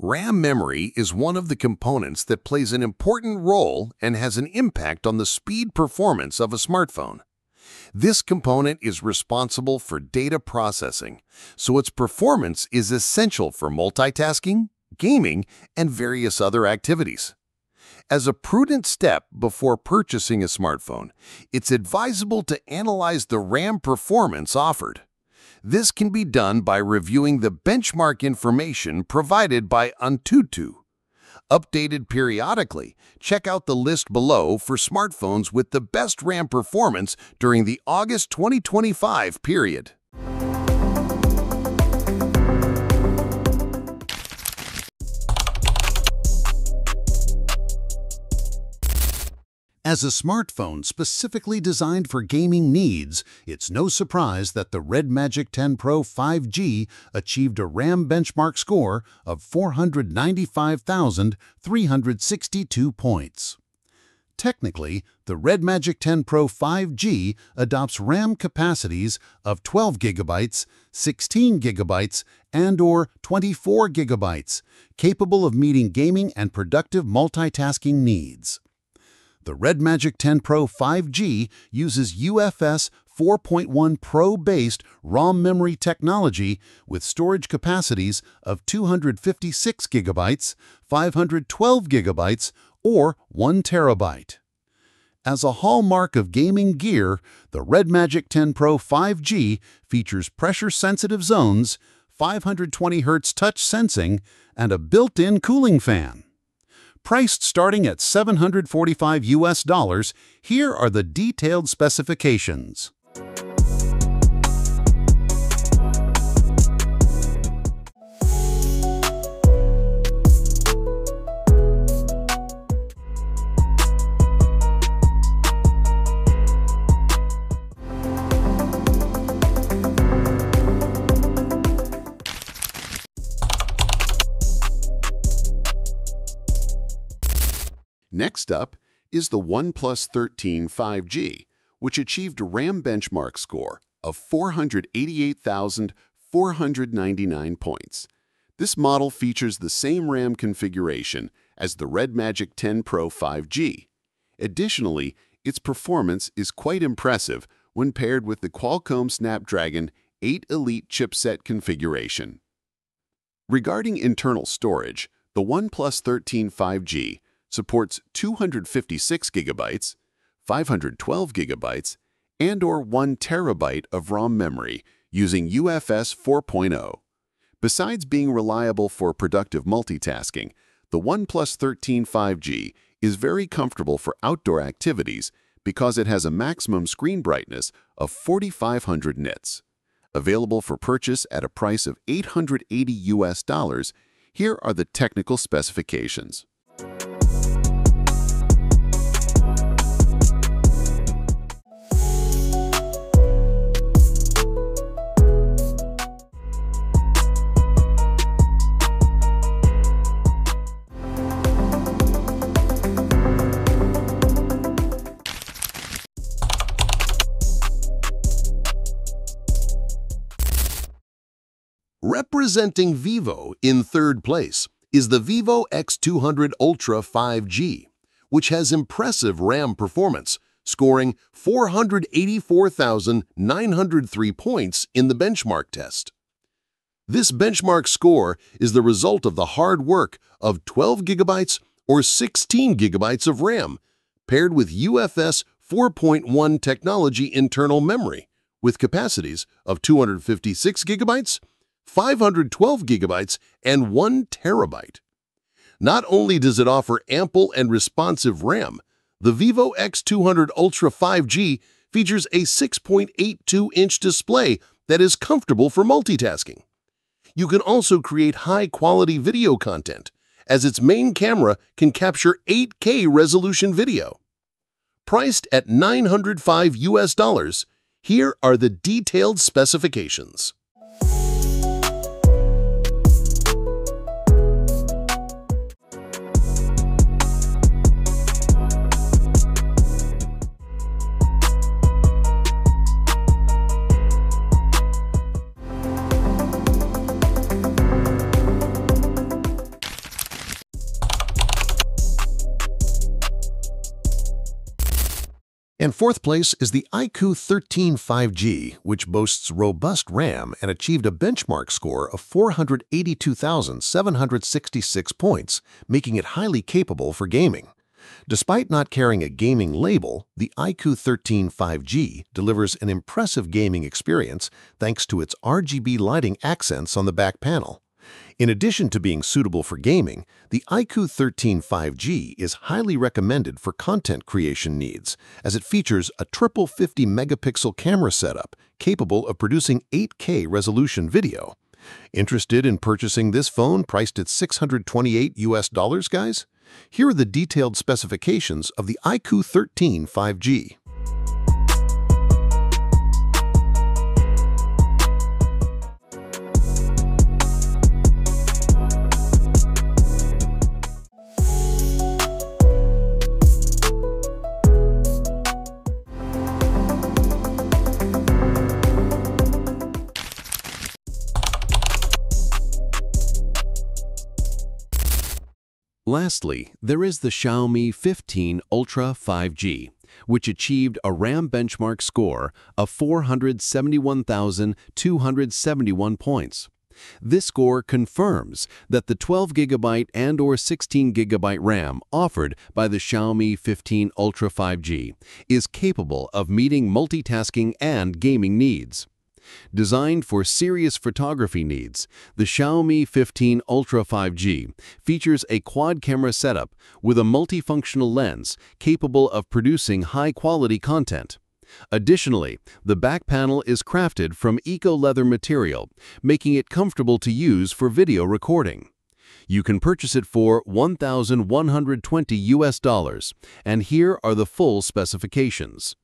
RAM memory is one of the components that plays an important role and has an impact on the speed performance of a smartphone. This component is responsible for data processing, so its performance is essential for multitasking, gaming, and various other activities. As a prudent step before purchasing a smartphone, it's advisable to analyze the RAM performance offered. This can be done by reviewing the benchmark information provided by AnTuTu. Updated periodically, check out the list below for smartphones with the best RAM performance during the August 2025 period. As a smartphone specifically designed for gaming needs, it's no surprise that the Red Magic 10 Pro 5G achieved a RAM benchmark score of 495,362 points. Technically, the Red Magic 10 Pro 5G adopts RAM capacities of 12 GB, 16 GB, and/or 24 GB, capable of meeting gaming and productive multitasking needs. The Red Magic 10 Pro 5G uses UFS 4.1 Pro-based ROM memory technology with storage capacities of 256 GB, 512 GB, or 1 TB. As a hallmark of gaming gear, the Red Magic 10 Pro 5G features pressure-sensitive zones, 520 Hz touch sensing, and a built-in cooling fan. Priced starting at $745, here are the detailed specifications. Next up is the OnePlus 13 5G, which achieved a RAM benchmark score of 488,499 points. This model features the same RAM configuration as the Red Magic 10 Pro 5G. Additionally, its performance is quite impressive when paired with the Qualcomm Snapdragon 8 Elite chipset configuration. Regarding internal storage, the OnePlus 13 5G supports 256 GB, 512 GB, and/or 1 TB of ROM memory using UFS 4.0. Besides being reliable for productive multitasking, the OnePlus 13 5G is very comfortable for outdoor activities because it has a maximum screen brightness of 4,500 nits. Available for purchase at a price of $880, here are the technical specifications. Representing Vivo in third place is the Vivo X200 Ultra 5G, which has impressive RAM performance, scoring 484,903 points in the benchmark test. This benchmark score is the result of the hard work of 12 GB or 16 GB of RAM, paired with UFS 4.1 technology internal memory, with capacities of 256 GB, 512 GB, and 1 TB. Not only does it offer ample and responsive RAM, the Vivo X200 Ultra 5G features a 6.82-inch display that is comfortable for multitasking. You can also create high-quality video content, as its main camera can capture 8K resolution video. Priced at $905, here are the detailed specifications. And fourth place is the iQOO 13 5G, which boasts robust RAM and achieved a benchmark score of 482,766 points, making it highly capable for gaming. Despite not carrying a gaming label, the iQOO 13 5G delivers an impressive gaming experience thanks to its RGB lighting accents on the back panel. In addition to being suitable for gaming, the iQOO 13 5G is highly recommended for content creation needs, as it features a triple 50-megapixel camera setup capable of producing 8K resolution video. Interested in purchasing this phone priced at $628 guys? Here are the detailed specifications of the iQOO 13 5G. Lastly, there is the Xiaomi 15 Ultra 5G, which achieved a RAM benchmark score of 471,271 points. This score confirms that the 12GB and/or 16GB RAM offered by the Xiaomi 15 Ultra 5G is capable of meeting multitasking and gaming needs. Designed for serious photography needs, the Xiaomi 15 Ultra 5G features a quad-camera setup with a multifunctional lens capable of producing high-quality content. Additionally, the back panel is crafted from eco-leather material, making it comfortable to use for video recording. You can purchase it for $1,120, and here are the full specifications.